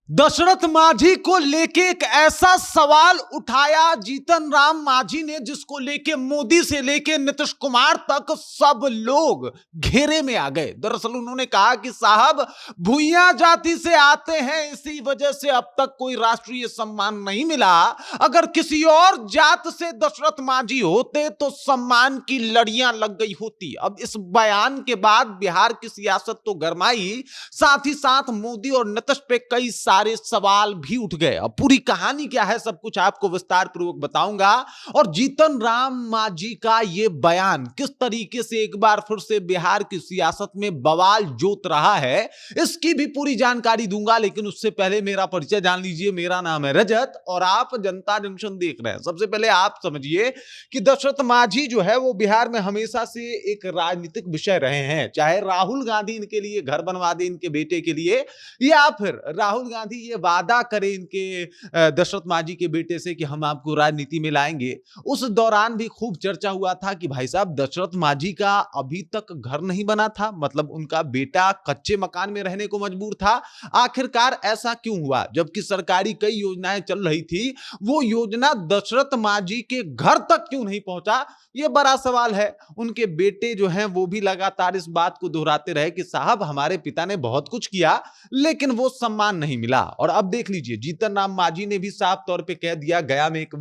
दशरथ मांझी को लेके एक ऐसा सवाल उठाया जीतन राम मांझी ने जिसको लेके मोदी से लेके नीतीश कुमार तक सब लोग घेरे में आ गए। दरअसल उन्होंने कहा कि साहब भूइया जाति से आते हैं, इसी वजह से अब तक कोई राष्ट्रीय सम्मान नहीं मिला। अगर किसी और जात से दशरथ मांझी होते तो सम्मान की लड़ियां लग गई होती। अब इस बयान के बाद बिहार की सियासत तो गरमाई, साथ ही साथ मोदी और नीतीश पे कई सारे सवाल भी उठ गए। अब पूरी कहानी क्या है सब कुछ आपको विस्तार पूर्वक बताऊंगा, और जीतन राम मांझी का यह बयान किस तरीके से एक बार फिर से बिहार की सियासत में बवाल जोत रहा है इसकी भी पूरी जानकारी दूंगा। लेकिन उससे पहले मेरा परिचय जान लीजिए। मेरा नाम है रजत और आप जनता जंक्शन देख रहे हैं। सबसे पहले आप समझिए कि दशरथ मांझी जो है वो बिहार में हमेशा से एक राजनीतिक विषय रहे हैं। चाहे राहुल गांधी इनके लिए घर बनवा दे इनके बेटे के लिए, या फिर राहुल गांधी ये वादा करे इनके दशरथ मांझी के बेटे से कि हम आपको राजनीति में लाएंगे, उस दौरान भी खूब चर्चा हुआ था कि भाई साहब दशरथ मांझी का अभी तक घर नहीं बना था, मतलब उनका बेटा कच्चे मकान में रहने को मजबूर था। आखिरकार ऐसा क्यों हुआ? जबकि सरकारी कई योजनाएं चल रही थी, वो योजना दशरथ मांझी के घर तक क्यों नहीं पहुंचा? ये बड़ा सवाल है। उनके बेटे जो हैं वो भी लगातार इस बात को दोहराते रहे कि साहब हमारे पिता ने बहुत कुछ किया लेकिन वो सम्मान नहीं मिला। और अब देख लीजिए जीतन राम मांझी ने भी साफ तौर पे कह दिया, गया में एक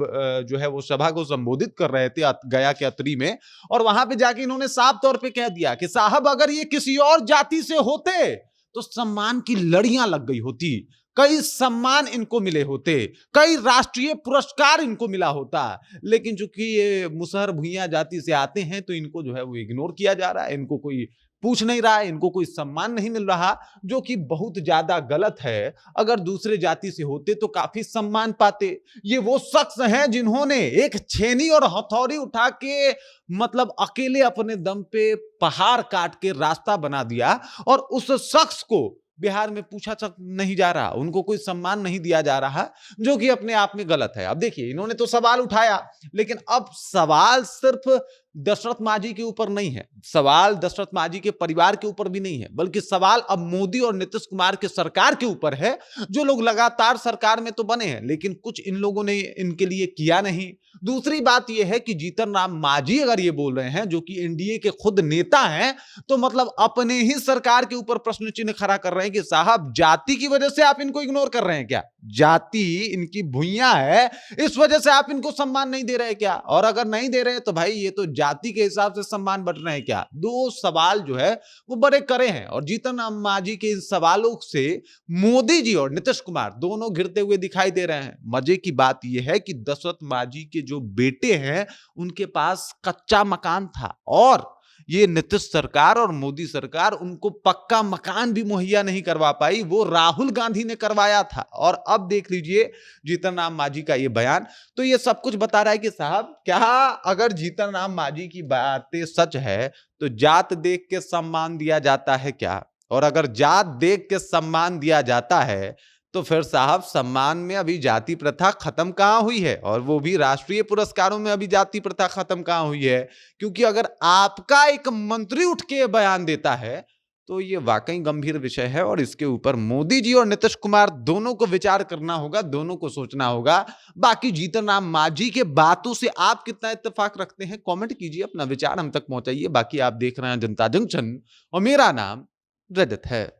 जो है वो सभा को संबोधित कर रहे थे गया के अतरी में, और वहां पे जाके इन्होंने साफ तौर पे कह दिया कि साहब अगर ये किसी और जाति से होते तो सम्मान की लड़ियां लग गई होती, कई सम्मान इनको मिले होते, कई राष्ट्रीय पुरस्कार इनको मिला होता। लेकिन चूंकि ये मुसहर भुइयां जाति से आते हैं तो इनको जो है वो इग्नोर किया जा रहा है, इनको कोई पूछ नहीं रहा है, इनको कोई सम्मान नहीं मिल रहा, जो कि बहुत ज्यादा गलत है। अगर दूसरे जाति से होते तो काफी सम्मान पाते। ये वो शख्स हैं जिन्होंने एक छेनी और हथौड़ी उठा के मतलब अकेले अपने दम पे पहाड़ काट के रास्ता बना दिया, और उस शख्स को बिहार में पूछा तक नहीं जा रहा, उनको कोई सम्मान नहीं दिया जा रहा, जो कि अपने आप में गलत है। अब देखिए इन्होंने तो सवाल उठाया, लेकिन अब सवाल सिर्फ दशरथ मांझी के ऊपर नहीं है, सवाल दशरथ मांझी के परिवार के ऊपर भी नहीं है, बल्कि सवाल अब मोदी और नीतीश कुमार के सरकार के ऊपर है। जो लोग लगातार सरकार में तो बने हैं लेकिन कुछ इन लोगों ने इनके लिए किया नहीं। दूसरी बात यह है कि जीतन राम मांझी अगर ये बोल रहे हैं, जो कि एनडीए के खुद नेता हैं, तो मतलब अपने ही सरकार के ऊपर प्रश्न चिन्ह खड़ा कर रहे हैं कि साहब जाति की वजह से आप इनको इग्नोर कर रहे हैं क्या? जाति इनकी भुइयां है, इस वजह से आप इनको सम्मान नहीं दे रहे क्या? और अगर नहीं दे रहे तो भाई ये तो जाति के हिसाब से सम्मान बट रहे हैं क्या? दो सवाल जो है वो बड़े करे हैं, और जीतन राम मांझी के इन सवालों से मोदी जी और नीतीश कुमार दोनों घिरते हुए दिखाई दे रहे हैं। मजे की बात यह है कि दशरथ मांझी के जो बेटे हैं उनके पास कच्चा मकान था, और ये नीतीश सरकार और मोदी सरकार उनको पक्का मकान भी मुहैया नहीं करवा पाई, वो राहुल गांधी ने करवाया था। और अब देख लीजिए जीतन राम मांझी का ये बयान, तो ये सब कुछ बता रहा है कि साहब क्या अगर जीतन राम मांझी की बातें सच है तो जात देख के सम्मान दिया जाता है क्या? और अगर जात देख के सम्मान दिया जाता है तो फिर साहब सम्मान में अभी जाति प्रथा खत्म कहां हुई है? और वो भी राष्ट्रीय पुरस्कारों में अभी जाति प्रथा खत्म कहां हुई है? क्योंकि अगर आपका एक मंत्री उठ के बयान देता है तो ये वाकई गंभीर विषय है, और इसके ऊपर मोदी जी और नीतीश कुमार दोनों को विचार करना होगा, दोनों को सोचना होगा। बाकी जीतन राम मांझी के बातों से आप कितना इत्तेफाक रखते हैं कमेंट कीजिए, अपना विचार हम तक पहुंचाइए। बाकी आप देख रहे हैं जनता जंक्शन और मेरा नाम रजत है।